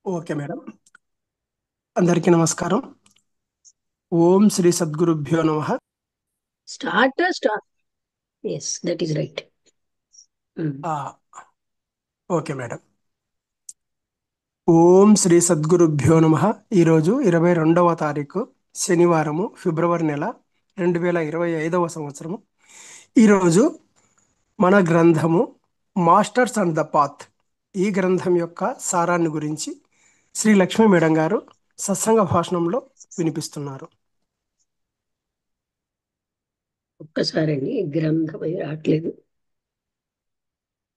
Okay madam. అందరికీ నమస్కారం. ఓం శ్రీ సద్గురుభ్యో నమః. Start. Yes, that is right. ఆ, ఓకే మేడం. ఓం శ్రీ సద్గురుభ్యో నమః. ఈరోజు 22వ తారీఖు శనివారము, ఫిబ్రవరి నెల 2025వ సంవత్సరము. ఈరోజు మన గ్రంథము మాస్టర్స్ అండ్ ద పాత్, ఈ గ్రంథం యొక్క సారాన్ని గురించి శ్రీ లక్ష్మీ మేడం గారు సత్సంగ భాషణంలో వినిపిస్తున్నారు. ఒక్కసారండి గ్రంథం అయి రావట్లేదు.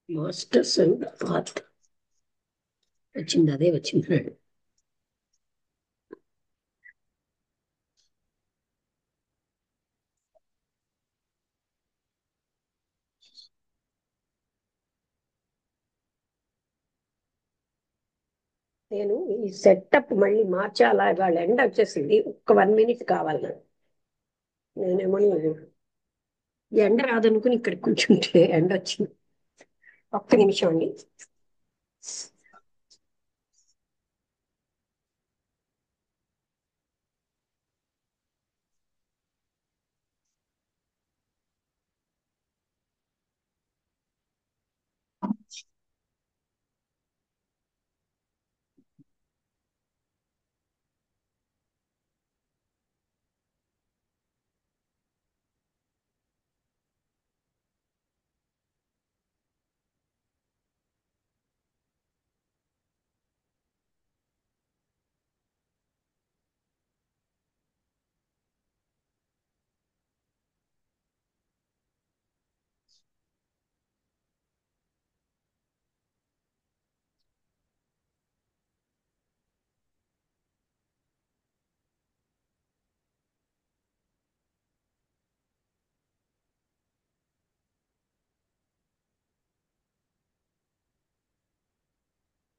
మాస్టర్స్ అండ్ పాత్ వచ్చింది, అదే వచ్చింది. నేను ఈ సెటప్ మళ్ళీ మార్చాలా, వాళ్ళ ఎండ వచ్చేసింది. ఒక్క 1 minute కావాలి నాకు. నేనేమో ఎండ రాదనుకుని ఇక్కడ కూర్చుంటే ఎండ వచ్చింది. ఒక్క నిమిషం అండి.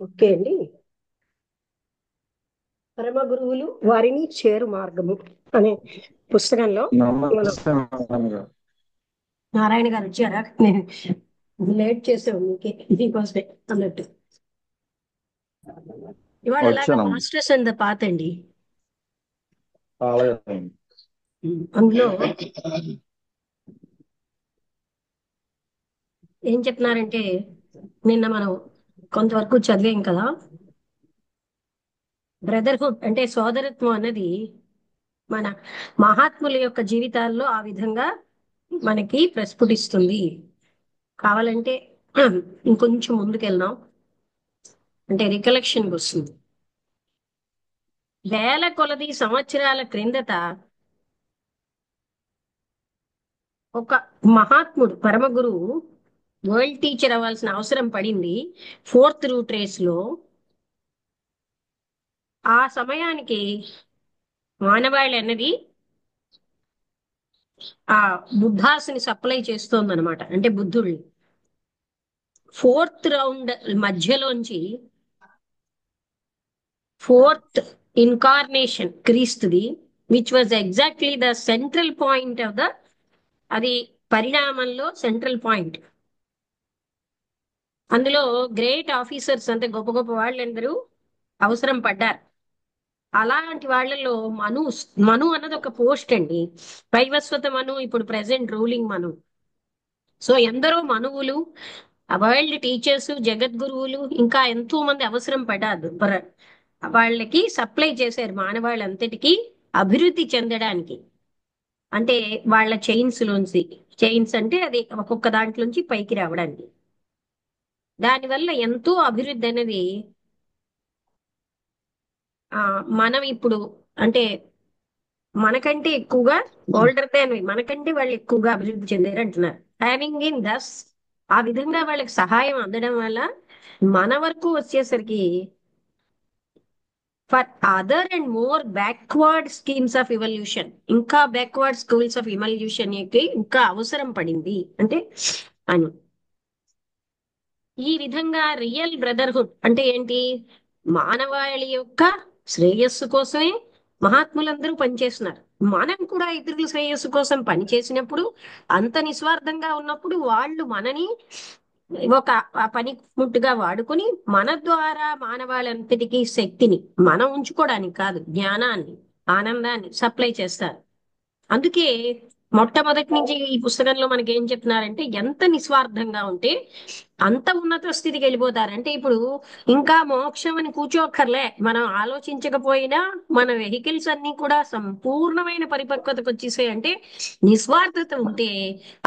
ఓకే అండి. పరమ గురువులు వారిని చేరు మార్గము అనే పుస్తకంలో మనం నమస్తే మేడం గారు. నారాయణ గారు వచ్చారా? నేను లేట్ చేసావు మీకోసమే అన్నట్టు. ఇవాళ ఎలాగా వచ్చానమ్మా. మాస్టర్స్ అండ్ ద పాత్ అండి. అలాగే. అందులో ఏం చెప్తున్నారంటే, నిన్న మనం కొంతవరకు చదివాం కదా. బ్రదర్హుడ్ అంటే సోదరత్వం అన్నది మన మహాత్ముల యొక్క జీవితాల్లో ఆ విధంగా మనకి ప్రస్ఫుటిస్తుంది. కావాలంటే ఇంకొంచెం ముందుకెళ్దాం, అంటే రికలెక్షన్ వస్తుంది. వేల కొలది సంవత్సరాల క్రిందట ఒక మహాత్ముడు పరమ గురువు వరల్డ్ టీచర్ అవ్వాల్సిన అవసరం పడింది 4th రూట్ రేస్ లో. ఆ సమయానికి మానవాళి అన్నది ఆ బుద్ధాసుని సప్లై చేస్తోంది అనమాట. అంటే బుద్ధుడిని 4th రౌండ్ మధ్యలోంచి 4th ఇన్కార్నేషన్ క్రీస్తుది, which was exactly the central point of the, అది పరిణామంలో సెంట్రల్ పాయింట్. అందులో గ్రేట్ ఆఫీసర్స్ అంటే గొప్ప గొప్ప వాళ్ళందరూ అవసరం పడ్డారు. అలాంటి వాళ్ళలో మను అన్నది ఒక పోస్ట్ అండి. వైవస్వత మను ఇప్పుడు ప్రెసెంట్ రూలింగ్ మను. సో ఎందరో మనువులు, వరల్డ్ టీచర్స్, జగద్గురువులు, ఇంకా ఎంతో మంది అవసరం పడ్డారు. వాళ్ళకి సప్లై చేశారు మానవాళ్ళంతటికీ అభివృద్ధి చెందడానికి. అంటే వాళ్ళ చైన్స్ అంటే అది ఒక్కొక్క దాంట్లోంచి పైకి రావడానికి. దానివల్ల ఎంతో అభివృద్ధి అనేది మనం ఇప్పుడు అంటే మనకంటే ఎక్కువగా ఓల్డర్ దాన్ మనకంటే వాళ్ళు ఎక్కువగా అభివృద్ధి చెందారు అంటున్నారు. హ్యావింగ్ ఇన్ దస్, ఆ విధంగా వాళ్ళకి సహాయం అందడం వల్ల మన వరకు వచ్చేసరికి for other and more backward schemes of evolution, ఇంకా బ్యాక్వర్డ్ స్కూల్స్ ఆఫ్ ఇవల్యూషన్ ఇంకా అవసరం పడింది అంటే అని. ఈ విధంగా రియల్ బ్రదర్హుడ్ అంటే ఏంటి? మానవాళి యొక్క శ్రేయస్సు కోసమే మహాత్ములందరూ పనిచేస్తున్నారు. మనం కూడా ఇతరుల శ్రేయస్సు కోసం పని చేసినప్పుడు, అంత నిస్వార్థంగా ఉన్నప్పుడు వాళ్ళు మనని ఒక పనిముట్టుగా వాడుకొని మన ద్వారా మానవాళంతటికీ శక్తిని మనం ఉంచుకోవడానికి కాదు, జ్ఞానాన్ని, ఆనందాన్ని సప్లై చేస్తారు. అందుకే మొట్టమొదటి నుంచి ఈ పుస్తకంలో మనకి ఏం చెప్తున్నారంటే, ఎంత నిస్వార్థంగా ఉంటే అంత ఉన్నత స్థితికి వెళ్ళిపోతారు. అంటే ఇప్పుడు ఇంకా మోక్షం అని కూర్చోక్కర్లే, మనం ఆలోచించకపోయినా మన వెహికల్స్ అన్ని కూడా సంపూర్ణమైన పరిపక్వతకు వచ్చేసాయి అంటే, నిస్వార్థత ఉంటే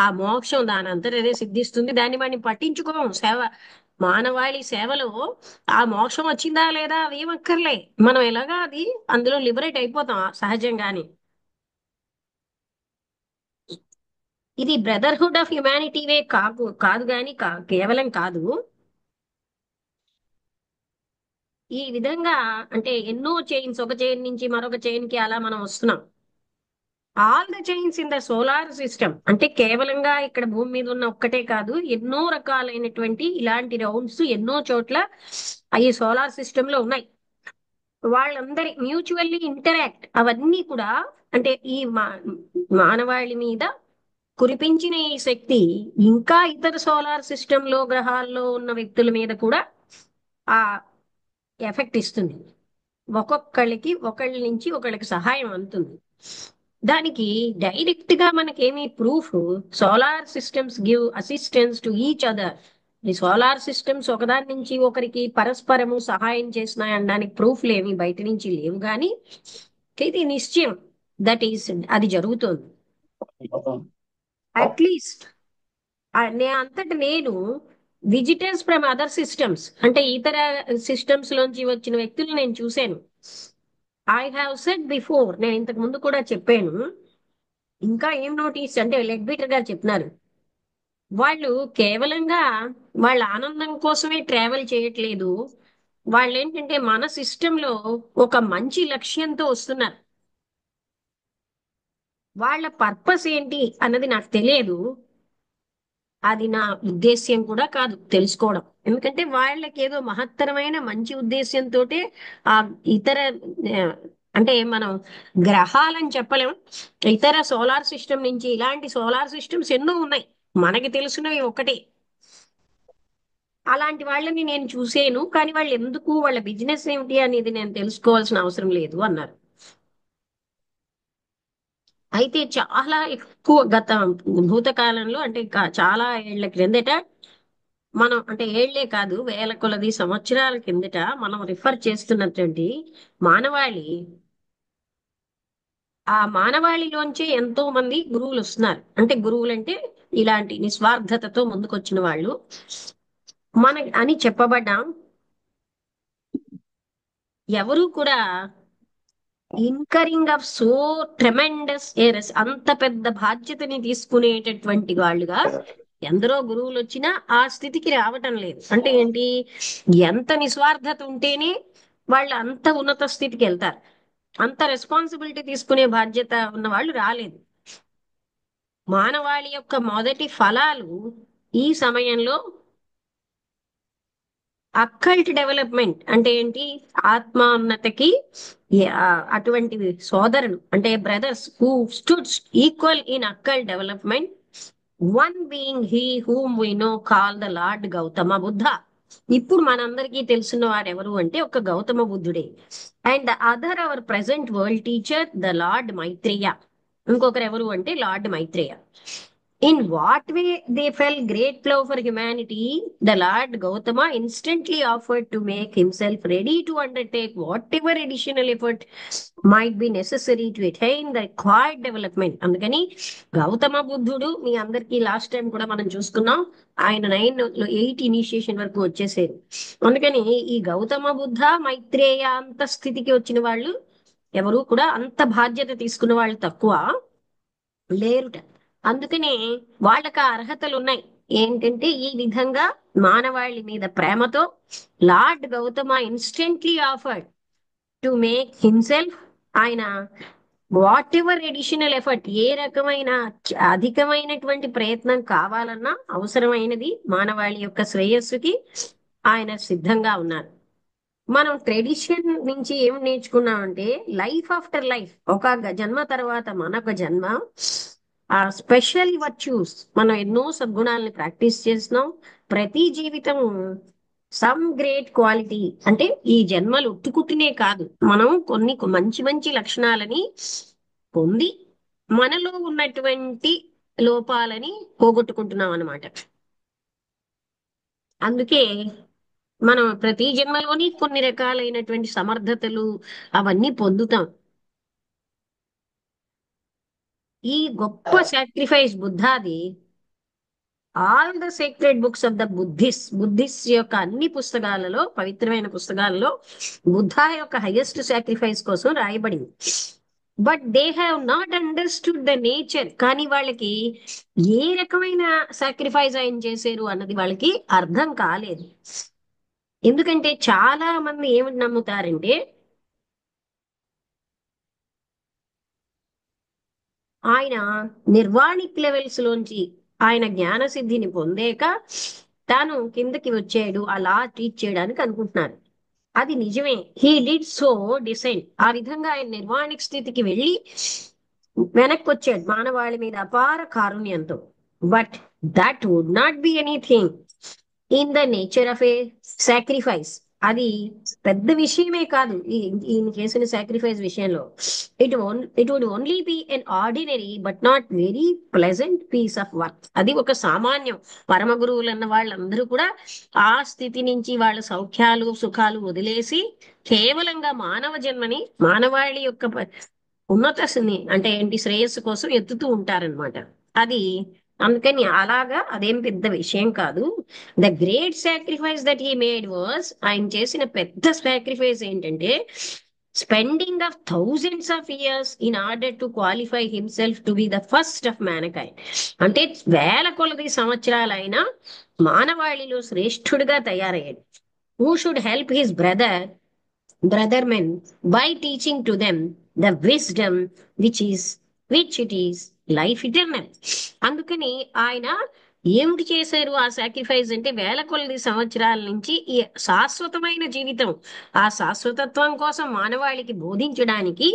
ఆ మోక్షం దాని అంతటదే సిద్ధిస్తుంది. దాన్ని మనం పట్టించుకోం. మానవాళి సేవలో ఆ మోక్షం వచ్చిందా లేదా అవి ఏమక్కర్లే, మనం ఎలాగా అది అందులో లిబరేట్ అయిపోతాం సహజంగానే. ఇది బ్రదర్హుడ్ ఆఫ్ హ్యుమానిటీవే కాదు గాని కేవలం కాదు. ఈ విధంగా అంటే ఎన్నో చైన్స్, ఒక చైన్ నుంచి మరొక చైన్ కి అలా మనం వస్తున్నాం. All the chains in the solar system అంటే కేవలంగా ఇక్కడ భూమి మీద ఉన్న ఒక్కటే కాదు, ఎన్నో రకాలైనటువంటి ఇలాంటి రౌండ్స్ ఎన్నో చోట్ల ఈ సోలార్ సిస్టమ్ లో ఉన్నాయి. వాళ్ళందరి మ్యూచువల్లీ ఇంటరాక్ట్ అవన్నీ కూడా అంటే ఈ మానవాళి మీద కురిపించిన ఈ శక్తి ఇంకా ఇతర సోలార్ సిస్టమ్ లో గ్రహాల్లో ఉన్న వ్యక్తుల మీద కూడా ఆ ఎఫెక్ట్ ఇస్తుంది. ఒక్కొక్కళ్ళకి ఒకళ్ళ నుంచి ఒకళ్ళకి సహాయం అందుతుంది. దానికి డైరెక్ట్ గా మనకేమీ proof, solar systems give assistance to each other. ఈ సోలార్ సిస్టమ్స్ ఒకదాని నుంచి ఒకరికి పరస్పరము సహాయం చేస్తున్నాయి అనడానికి ప్రూఫ్లు ఏమి బయట నుంచి లేవు, కానీ ఇది నిశ్చయం, దట్ ఈస్ అది జరుగుతోంది. అట్లీస్ట్ అంతటి నేను విజిటర్స్ ఫ్రమ్ అదర్ సిస్టమ్స్ అంటే ఇతర సిస్టమ్స్ లోంచి వచ్చిన వ్యక్తులు నేను చూశాను. ఐ హావ్ సెడ్ బిఫోర్, నేను ఇంతకు ముందు కూడా చెప్పాను. ఇంకా ఏం నోటీస్ అంటే లెగ్ బీటర్ గారు చెప్తున్నారు, వాళ్ళు కేవలంగా వాళ్ళ ఆనందం కోసమే ట్రావెల్ చేయట్లేదు. వాళ్ళు ఏంటంటే మన సిస్టంలో ఒక మంచి లక్ష్యంతో వస్తున్నారు. వాళ్ళ పర్పస్ ఏంటి అన్నది నాకు తెలియదు, అది నా ఉద్దేశ్యం కూడా కాదు తెలుసుకోవడం. ఎందుకంటే వాళ్ళకి ఏదో మహత్తరమైన మంచి ఉద్దేశ్యంతో ఆ ఇతర ఆ, అంటే మనం గ్రహాలని చెప్పలేం, ఇతర సోలార్ సిస్టమ్ నుంచి ఇలాంటి సోలార్ సిస్టమ్స్ ఎన్నో ఉన్నాయి, మనకి తెలిసినవి ఒకటే. అలాంటి వాళ్ళని నేను చూసేను, కానీ వాళ్ళు ఎందుకు, వాళ్ళ బిజినెస్ ఏమిటి అనేది నేను తెలుసుకోవాల్సిన అవసరం లేదు అన్నారు. అయితే చాలా ఎక్కువ భూతకాలంలో అంటే చాలా ఏళ్ల క్రిందట, మనం అంటే ఏళ్లే కాదు వేల కొలది సంవత్సరాల కిందట మనం రిఫర్ చేస్తున్నటువంటి మానవాళి, ఆ మానవాళిలోంచి ఎంతో మంది గురువులు వస్తున్నారు. అంటే గురువులు అంటే ఇలాంటి నిస్వార్థతతో ముందుకొచ్చిన వాళ్ళు మన అని చెప్పబడ్డాం. ఎవరు కూడా ఇన్కరింగ్ ఆఫ్ సో ట్రెమెండస్ ఎరస్, అంత పెద్ద బాధ్యతని తీసుకునేటటువంటి వాళ్ళుగా ఎందరో గురువులు వచ్చినా ఆ స్థితికి రావటం లేదు. అంటే ఏంటి, ఎంత నిస్వార్థత ఉంటేనే వాళ్ళు అంత ఉన్నత స్థితికి వెళ్తారు. అంత రెస్పాన్సిబిలిటీ తీసుకునే బాధ్యత ఉన్న వాళ్ళు రాలేదు. మానవాళి యొక్క మొదటి ఫలాలు ఈ సమయంలో అక్కల్ట్ డెవలప్మెంట్ అంటే ఏంటి, ఆత్మోన్నతికి అటువంటి సోదరులు అంటే brothers who stood equal in occult development, one being he whom we know call the lord Gautama Buddha. ఇప్పుడు మనందరికీ తెలిసిన వాడు ఎవరు అంటే ఒక గౌతమ బుద్ధుడే. And the other our present world teacher the lord Maitreya. ఇంకొకరు ఎవరు అంటే lord Maitreya. In what way they felt great love for humanity, the Lord Gautama instantly offered to make himself ready to undertake whatever additional effort might be necessary to attain the required development. అందుకని గౌతమ బుద్ధుడు మీ అందరికీ last time కూడా మనం చూసుకున్నాం, ఆయన 8 initiation వరకు వచ్చేసారు. అందుకని ఈ గౌతమ బుద్ధ మైత్రేయ అంత స్థితికి వచ్చిన వాళ్ళు ఎవరు కూడా అంత బాధ్యత తీసుకున్న వాళ్ళు తక్కువ లేరుట. అందుకనే వాళ్ళకి ఆ అర్హతలు ఉన్నాయి. ఏంటంటే ఈ విధంగా మానవాళి మీద ప్రేమతో lord Gautama instantly offered to make himself, ఆయన వాట్ ఎవర్ ఎడిషనల్ ఎఫర్ట్, ఏ రకమైన అధికమైనటువంటి ప్రయత్నం కావాలన్నా అవసరమైనది మానవాళి యొక్క శ్రేయస్సుకి ఆయన సిద్ధంగా ఉన్నారు. మనం ట్రెడిషన్ నుంచి ఏం నేర్చుకున్నామంటే లైఫ్ ఆఫ్టర్ లైఫ్, ఒక జన్మ తర్వాత మనొక జన్మ, ఆ స్పెషల్ వర్చ్యూస్, మనం ఎన్నో సద్గుణాలని ప్రాక్టీస్ చేస్తున్నాం. ప్రతి జీవితం సమ్ గ్రేట్ క్వాలిటీ, అంటే ఈ జన్మలు ఉట్టుకుట్టినే కాదు, మనం కొన్ని మంచి మంచి లక్షణాలని పొంది మనలో ఉన్నటువంటి లోపాలని పోగొట్టుకుంటున్నాం అన్నమాట. అందుకే మనం ప్రతి జన్మలోని కొన్ని రకాలైనటువంటి సమర్థతలు అవన్నీ పొందుతాం. ఈ గొప్ప సాక్రిఫైస్ బుద్ధాది, all the secret books of the Buddhist యొక్క అన్ని పుస్తకాలలో, పవిత్రమైన పుస్తకాలలో బుద్ధ యొక్క హైయెస్ట్ సాక్రిఫైస్ కోసం రాయబడింది. But they have not understood the nature. కానీ వాళ్ళకి ఏ రకమైన సాక్రిఫైస్ ఆయన చేశారు అన్నది వాళ్ళకి అర్థం కాలేదు. ఎందుకంటే చాలా మంది ఏమిటి నమ్ముతారంటే, ఆయన నిర్వాణిక్ లెవెల్స్ లోంచి ఆయన జ్ఞాన సిద్ధిని పొందాక తాను కిందకి వచ్చాడు అలా టీచ్ చేయడానికి అనుకుంటున్నారు. అది నిజమే, హీ డిడ్ సో డిసైడ్. ఆ విధంగా ఆయన నిర్వాణిక స్థితికి వెళ్ళి వెనక్కి వచ్చాడు మానవాళి మీద అపార కారుణ్యంతో. But that would not be anything in the nature of a sacrifice. అది పెద్ద విషయమే కాదు ఈయన చేసిన సాక్రిఫైస్ విషయంలో. It would only be an ordinary but not very pleasant piece of work. అది ఒక సామాన్యం. పరమ గురువులు అన్న వాళ్ళందరూ కూడా ఆ స్థితి నుంచి వాళ్ళ సౌఖ్యాలు సుఖాలు వదిలేసి కేవలంగా మానవ జన్మని, మానవాళి యొక్క ఉన్నతని అంటే ఏంటి శ్రేయస్సు కోసం ఎత్తుతూ ఉంటారనమాట. అది అందుకని అలాగా అదేం పెద్ద విషయం కాదు. The great sacrifice that he made was, ఆయన చేసిన పెద్ద సాక్రిఫైస్ ఏంటంటే spending of thousands of years in order to qualify himself to be the first of mankind. అంటే వేల కొలది సంవత్సరాలైన మానవాళిలో శ్రేష్ఠుడిగా తయారయ్యాడు. Who should help his brother men by teaching to them the wisdom which it is life eternal. అందుకని ఆయన ఏమిటి చేశారు ఆ సాక్రిఫైస్ అంటే, వేల కొలది సంవత్సరాల నుంచి ఈ శాశ్వతమైన జీవితం, ఆ శాశ్వతత్వం కోసం మానవాళికి బోధించడానికి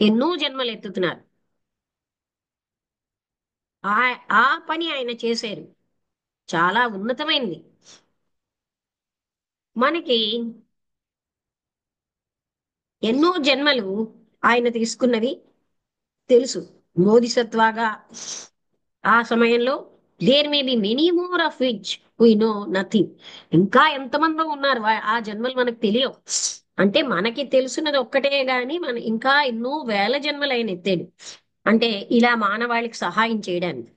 ఎన్నో జన్మలు ఎత్తుతున్నారు. ఆ ఆ పని ఆయన చేశారు, చాలా ఉన్నతమైనది. మనకి ఎన్నో జన్మలు ఆయన తీసుకున్నవి తెలుసు. బోధిసత్వాగా ఆ సమయంలో there may be many more of which we know nothing. ఇంకా ఎంతమందో ఉన్నారు ఆ జన్మలు మనకు తెలియవు. అంటే మనకి తెలుసున్నది ఒక్కటే గాని మన ఇంకా ఎన్నో వేల జన్మలు ఆయన ఎత్తాడు. అంటే ఇలా మానవాళికి సహాయం చేయడానికి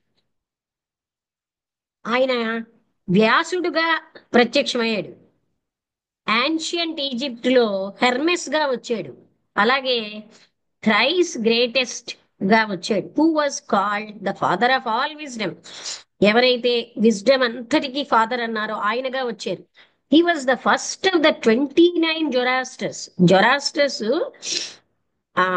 ఆయన వ్యాసుడుగా ప్రత్యక్షమయ్యాడు. యాన్షియంట్ ఈజిప్ట్ లో హెర్మెస్ గా వచ్చాడు. అలాగే థ్రైస్ గ్రేటెస్ట్ గా వచ్చాడు. Who was called the father of all wisdom. ఎవరైతే విజ్డమ్ అంతటికి ఫాదర్ అన్నారో ఆయనగా వచ్చారు. He was the first of the 29 జొరాస్టర్స్. జొరాస్టర్స్ ఆ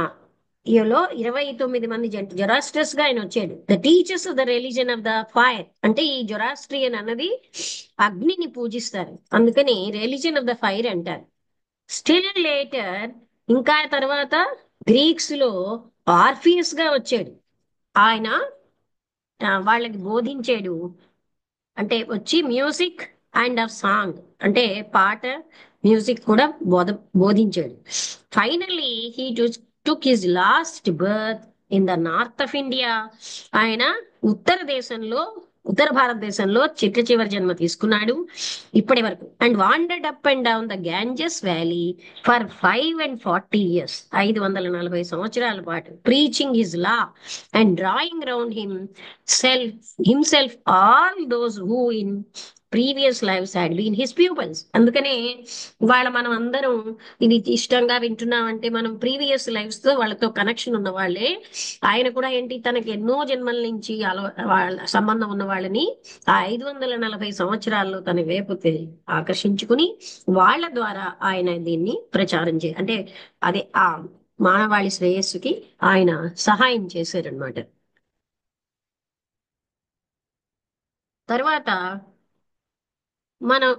ఈలో 29 మంది జొరాస్టర్స్ గా ఆయన వచ్చాడు. The teachers of the religion of the fire. అంటే ఈ జొరాస్ట్రియన్ అన్నది అగ్నిని పూజిస్తారు, అందుకని రిలీజన్ ఆఫ్ ద ఫైర్ అంటారు. స్టిల్ లేటర్, ఇంకా తర్వాత గ్రీక్స్ లో ఆర్ఫియస్ గా వచ్చాడు. ఆయన వాళ్ళకి బోధించాడు. అంటే వచ్చి మ్యూజిక్ అండ్ ఆఫ్ సాంగ్, అంటే పాట మ్యూజిక్ కూడా బోధించాడు. Finally he took his last birth in the north of India. ఆయన ఉత్తర భారతదేశంలో చివరి జన్మ తీసుకున్నాడు ఇప్పటి వరకు. And wandered up and down the Ganges valley for 540 years, 540 సంవత్సరాల పాటు preaching his law and drawing round himself all those who in previous lives had been his pupils. అందుకనే వాళ్ళ మనం అందరం ఇది ఇష్టంగా వింటున్నామంటే మనం ప్రీవియస్ లైఫ్స్ తో వాళ్ళతో కనెక్షన్ ఉన్న వాళ్ళే. ఆయన కూడా ఏంటి, తనకి ఎన్నో జన్మల నుంచి వాళ్ళ సంబంధం ఉన్న వాళ్ళని ఆ 540 సంవత్సరాల్లో తన వైపు ఆకర్షించుకుని వాళ్ళ ద్వారా ఆయన దీన్ని ప్రచారం అంటే అదే ఆ మానవాళి శ్రేయస్సుకి ఆయన సహాయం చేశారనమాట. తర్వాత మనం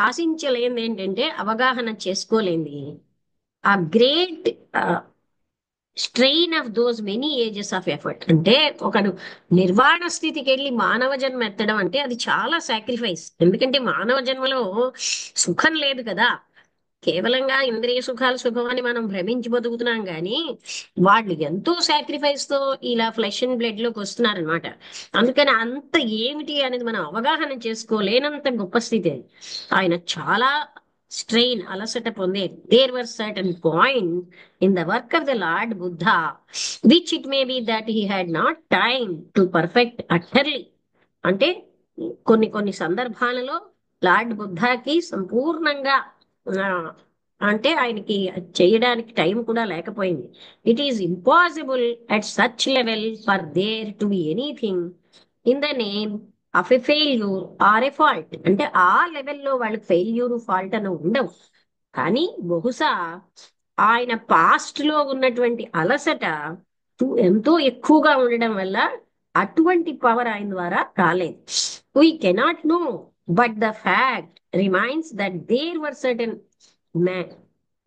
ఆశించలేనిది ఏంటంటే అవగాహన చేసుకోలేంది ఆ great strain of those many ages of effort. అంటే ఒకడు నిర్వాణ స్థితికి వెళ్ళి మానవ జన్మ ఎత్తడం అంటే అది చాలా సాక్రిఫైస్. ఎందుకంటే మానవ జన్మలో సుఖం లేదు కదా, కేవలంగా ఇంద్రియ సుఖాలు సుఖం అని మనం భ్రమించి బతుకుతున్నాం కానీ వాళ్ళు ఎంతో సాక్రిఫైస్ తో ఇలా ఫ్లెష్ అండ్ బ్లడ్ లోకి వస్తున్నారనమాట. అందుకని అంత ఏమిటి అనేది మనం అవగాహన చేసుకోలేనంత గొప్ప స్థితి అది. ఆయన చాలా స్ట్రెయిన్ అలసట పొందేది. There were certain point in the work of the lord Buddha which it may be that he had not time to perfect utterly. అంటే కొన్ని కొన్ని సందర్భాలలో లార్డ్ బుద్ధాకి సంపూర్ణంగా ఆ, అంటే ఆయనకి చేయడానికి టైం కూడా లేకపోయింది. It is impossible at such level for there to be anything in the name of a failure or a fault. అంటే ఆ లెవెల్లో వాళ్ళకి ఫెయిల్యూర్ ఫాల్ట్ అని ఉండవు. కానీ బహుశా ఆయన పాస్ట్ లో ఉన్నటువంటి అలసట ఎంతో ఎక్కువగా ఉండడం వల్ల అటువంటి పవర్ ఆయన ద్వారా రాలేదు. We cannot know, but the fact remains that there were certain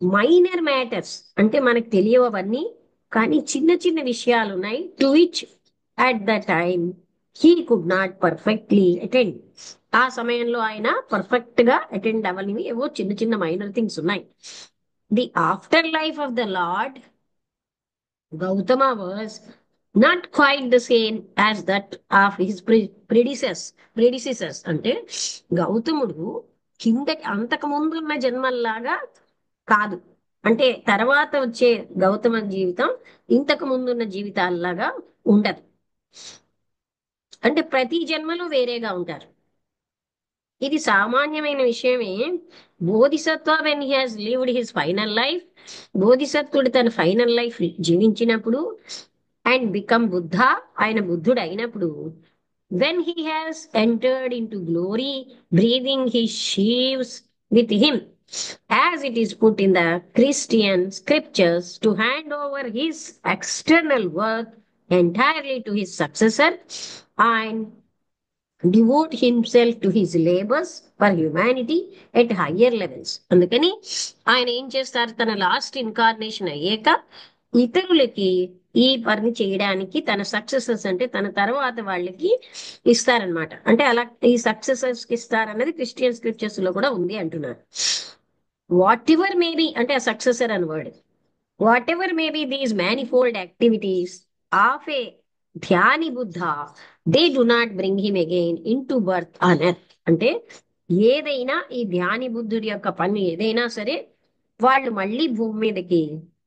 minor matters, అంటే మనకు తెలియవు అవన్నీ, కానీ చిన్న చిన్న విషయాలు ఉన్నాయి to which at the time he could not perfectly attend. ఆ సమయంలో ఆయన పర్ఫెక్ట్ గా అటెండ్ అవ్వనివి ఏవో చిన్న చిన్న మైనర్ థింగ్స్ ఉన్నాయి. The afterlife of the lord Gautama was not quite the same as that of his predecessors. అంటే గౌతముడు కిందకి అంతకు ముందు ఉన్న జన్మల్లాగా కాదు. అంటే తర్వాత వచ్చే గౌతమ జీవితం ఇంతకు ముందున్న జీవితాల్లాగా ఉండదు. అంటే ప్రతి జన్మలో వేరేగా ఉంటారు. ఇది సామాన్యమైన విషయమే. Bodhisattva when he has lived his final life, బోధిసత్వుడు తన ఫైనల్ లైఫ్ జీవించినప్పుడు అండ్ బికమ్ బుద్ధ, ఆయన బుద్ధుడు అయినప్పుడు, when he has entered into glory, breathing his sheaves with him, as it is put in the Christian scriptures, to hand over his external work entirely to his successor and devote himself to his labors for humanity at higher levels. అందుకని ఆయన ఏం చేస్తారు, తన last incarnation అయ్యాక ఇతరులకి ఈ పని చేయడానికి తన సక్సెసర్స్, అంటే తన తర్వాత వాళ్ళకి ఇస్తారనమాట. అంటే అలా ఈ సక్సెసర్స్ కి ఇస్తారన్నది క్రిస్టియన్ స్క్రిప్చర్స్ లో కూడా ఉంది అంటున్నారు. వాట్ ఎవర్ మేబీ, అంటే ఆ సక్సెసర్ అని word, whatever may be these manifold activities of a Dhyani Buddha, they do not bring him again into birth on earth. అంటే ఏదైనా ఈ ధ్యాని బుద్ధుడి యొక్క పని ఏదైనా సరే వాళ్ళు మళ్ళీ భూమి మీదకి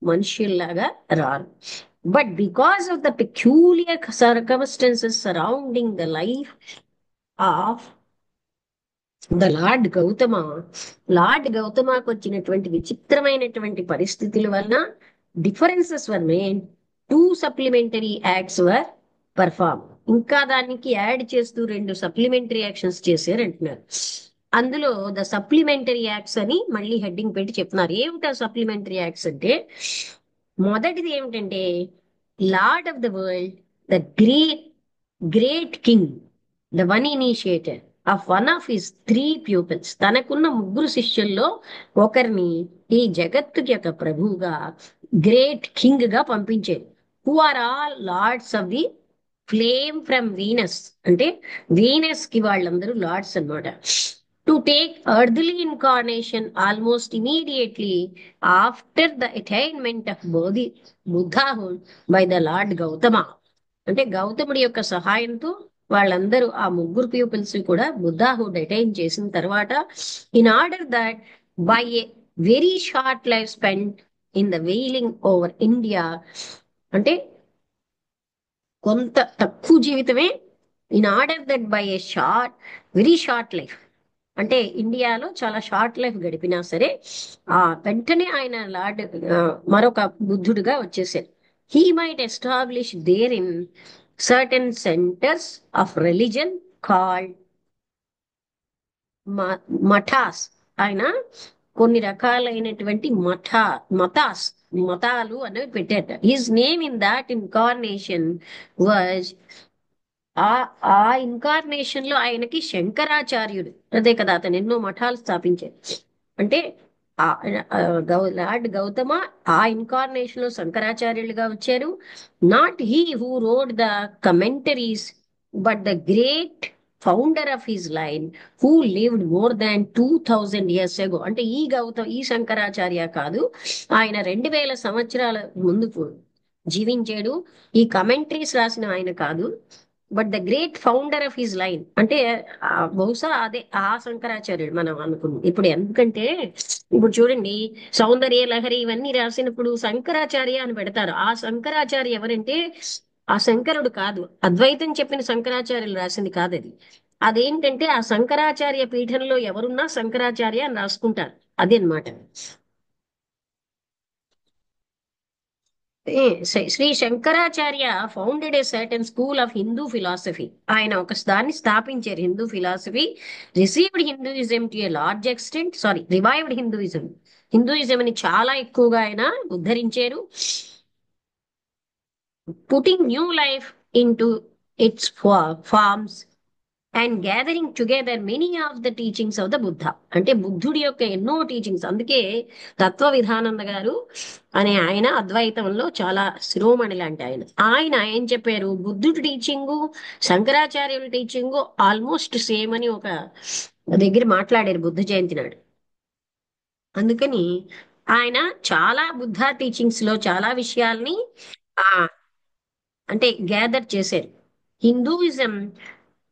మనుష్యుల్లాగా రారు. But because of the peculiar circumstances surrounding the life of the lord గౌతమకు వచ్చినటువంటి విచిత్రమైనటువంటి పరిస్థితుల వలన differences were made, two supplementary acts were perform. ఇంకా దానికి యాడ్ చేస్తూ రెండు సప్లిమెంటరీ యాక్షన్స్ చేశారు అంటున్నారు. అందులో ద సప్లిమెంటరీ యాక్ట్స్ అని మళ్ళీ హెడ్డింగ్ పెట్టి చెప్తున్నారు. ఏమిటా సప్లిమెంటరీ యాక్ట్స్ అంటే, మొదటిది ఏమిటంటే lord of the world, the great king, the one initiator of one of his 3 pupils, తనకున్న ముగ్గురు శిష్యుల్లో ఒకరిని ఈ జగత్తుకి యొక్క ప్రభువుగా, గ్రేట్ కింగ్ గా పంపించేది. Who are all lords of the flame from Venus. అంటే వీనస్ కి వాళ్ళందరూ లార్డ్స్ అన్నమాట. To take earthly incarnation almost immediately after the attainment of buddhahood by the lord Gautama. అంటే గౌతముడి యొక్క సహాయంతో వాళ్ళందరూ ఆ ముగ్గురు పీపుల్స్ కూడా బుద్ధాహుడ్ అటైన్ చేసిన తర్వాత, in order that by a very short life spend in the wailing over India, అంటే కొంత తక్కువ జీవితమే, in order that by a very short life, అంటే ఇండియాలో చాలా షార్ట్ లైఫ్ గడిపినా సరే ఆ వెంటనే ఆయన మరొక బుద్ధుడుగా వచ్చేసారు. He might establish there in certain centres of religion called mathas. ఆయన కొన్ని రకాలైనటువంటి మతాలు అనేవి పెట్టారట. His name in that incarnation was uh uh incarnation లో ఆయనకి శంకరాచార్యుడు అదే కదా, అతను ఎన్నో మఠాలు స్థాపించారు. అంటే ఆ లార్డ్ గౌతమ ఆ ఇన్కార్నేషన్ లో శంకరాచార్యులుగా వచ్చారు. Not he who wrote the commentaries, but the great founder of his line who lived more than 2000 years ago. అంటే ఈ శంకరాచార్య కాదు, ఆయన 2000 సంవత్సరాల ముందు జీవించాడు. ఈ కమెంటరీస్ రాసిన ఆయన కాదు, but the great founder of his line అంటే బహుశా అదే ఆ శంకరాచార్యుడు మనం అనుకుంది ఇప్పుడు. ఎందుకంటే ఇప్పుడు చూడండి, సౌందర్య లహరి ఇవన్నీ రాసినప్పుడు శంకరాచార్య అని పెడతారు. ఆ శంకరాచార్య ఎవరంటే ఆ శంకరుడు కాదు, అద్వైతం చెప్పిన శంకరాచార్యులు రాసింది కాదు అది. అదేంటంటే ఆ శంకరాచార్య పీఠంలో ఎవరున్నా శంకరాచార్య అని రాసుకుంటారు. అదే అన్నమాట. Shri Shankaracharya founded a certain school of Hindu philosophy. ఆయన ఒక దాన్ని స్థాపించారు, Hindu philosophy. Received Hinduism to a large extent, sorry, revived Hinduism. Hinduism ని చాలా ఎక్కువగా ఆయన ఉద్ధరించారు. Putting new life into its forms and gathering together many of the teachings of the Buddha. అంటే బుద్ధుడి యొక్క ఎన్నో టీచింగ్స్. అందుకే తత్వ విధానంద గారు అనే ఆయన అద్వైతంలో చాలా శిరోమణి లాంటి ఆయన. ఆయన ఏం చెప్పారు, బుద్ధుడి టీచింగు శంకరాచార్యుల టీచింగు ఆల్మోస్ట్ సేమ్ అని ఒక దగ్గర మాట్లాడారు బుద్ధ జయంతి నాడు. అందుకని ఆయన చాలా బుద్ధ టీచింగ్స్ లో చాలా విషయాల్ని ఆ అంటే గ్యాదర్ చేశారు. Hinduism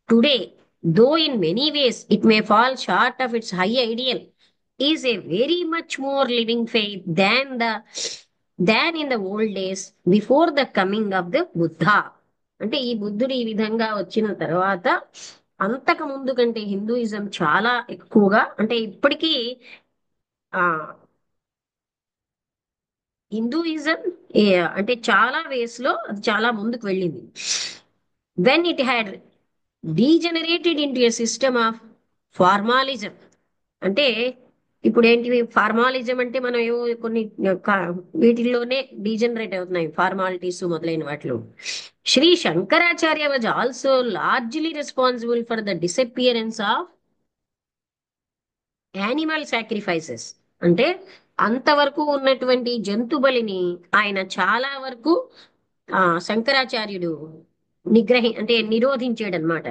today, though in many ways it may fall short of its high ideal, is a very much more living faith than in the old days before the coming of the Buddha. అంటే ఈ బుద్ధుడు ఈ విధంగా వచ్చిన తర్వాత అంతకు ముందు కంటే హిందూయిజం చాలా ఎక్కువగా, అంటే ఇప్పటికీ ఆ హిందూయిజం అంటే చాలా వేస్ లో అది చాలా ముందుకు వెళ్ళింది. When it had degenerated into a system of formalism. అంటే ఇప్పుడు ఏంటివి ఫార్మాలిజం అంటే మనం ఏవో కొన్ని వీటిల్లోనే డీజనరేట్ అవుతున్నాయి, ఫార్మాలిటీస్ మొదలైన వాటిలో. Shri Shankaracharya was also largely responsible for the disappearance of animal sacrifices. అంటే అంతవరకు ఉన్నటువంటి జంతు బలిని ఆయన చాలా వరకు శంకరాచార్యుడు అంటే నిరోధించాడు అనమాట.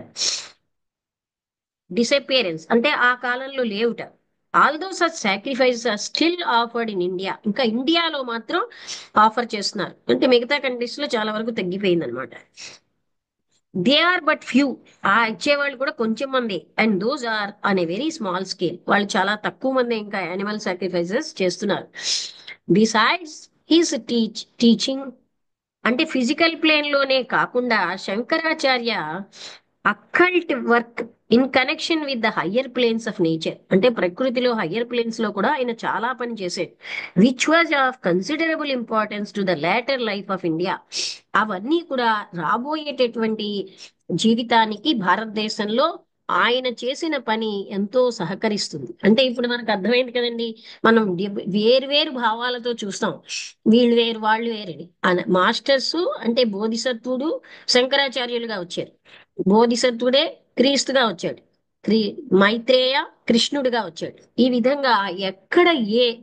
డిసపియరెన్స్ అంటే ఆ కాలంలో లేవుట. Although such sacrifices are still offered in India. ఇంకా ఇండియాలో మాత్రం ఆఫర్ చేస్తున్నారు, అంటే మిగతా కంట్రీస్ లో చాలా వరకు తగ్గిపోయింది అనమాట. They are but few. ఆ ఇచ్చేవాళ్ళు కూడా కొంచెం మంది, and those are on a very small scale. వాళ్ళు చాలా తక్కువ మంది ఇంకా యానిమల్ సాక్రిఫైసెస్ చేస్తున్నారు. బిసైడ్స్ హిస్ టీచింగ్ అంటే ఫిజికల్ ప్లేన్ లోనే కాకుండా Shankaracharya occult work in connection with the higher planes of nature. అంటే ప్రకృతిలో హయ్యర్ ప్లేన్స్ లో కూడా ఆయన చాలా పని చేశాడు, which was of considerable importance to the later life of India. అవన్నీ కూడా రాబోయేటటువంటి జీవితానికి భారతదేశంలో ఆయన చేసిన పని ఎంతో సహకరిస్తుంది. అంటే ఇప్పుడు మనకు అర్థమైంది కదండి, మనం వేరు వేరు భావాలతో చూస్తాం, వీళ్ళు వేరు వాళ్ళు వేరని. మాస్టర్స్ అంటే బోధిసత్వుడు శంకరాచార్యులుగా వచ్చారు, బోధిసత్వుడే క్రీస్తుగా వచ్చాడు, క్రీ మైత్రేయ కృష్ణుడిగా వచ్చాడు. ఈ విధంగా ఎక్కడ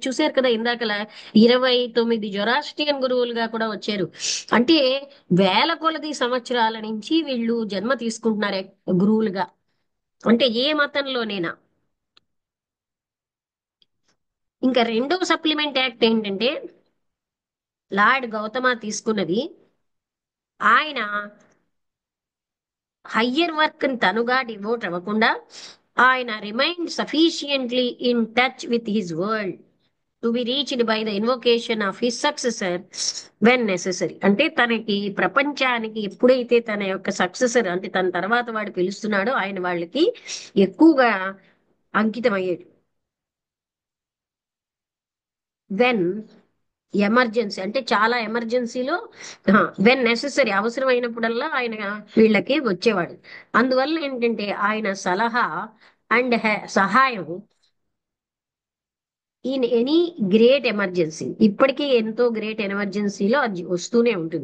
చూశారు కదా ఇందాకలా 29 జొరాస్ట్రియన్ గురువులుగా కూడా వచ్చారు. అంటే వేల కొలది సంవత్సరాల నుంచి వీళ్ళు జన్మ తీసుకుంటున్నారే గురువులుగా, అంటే ఏ మతంలోనైనా. ఇంకా రెండో సప్లిమెంట్ యాక్ట్ ఏంటంటే లార్డ్ గౌతమ తీసుకున్నది, ఆయన హయ్యర్ వర్క్ తనుగా డివోట్ అవ్వకుండా ఆయన remained sufficiently in touch with his world to be reached by the invocation of his successor when necessary. అంటే తనకి ప్రపంచానికి ఎప్పుడైతే తన యొక్క సక్సెసర్ అంటే తన తర్వాత వాడు పిలుస్తున్నాడో ఆయన వాళ్ళకి ఎక్కువగా అంకితం అయ్యాడు. వెన్ ఎమర్జెన్సీ అంటే చాలా ఎమర్జెన్సీలో, వెన్ నెసెసరీ అవసరమైనప్పుడల్లా ఆయన వీళ్ళకి వచ్చేవాడు. అందువల్ల ఏంటంటే ఆయన సలహా అండ్ సహాయం ఇన్ ఎనీ గ్రేట్ ఎమర్జెన్సీ, ఇప్పటికీ ఎంతో గ్రేట్ ఎమర్జెన్సీలో అది వస్తూనే ఉంటుంది.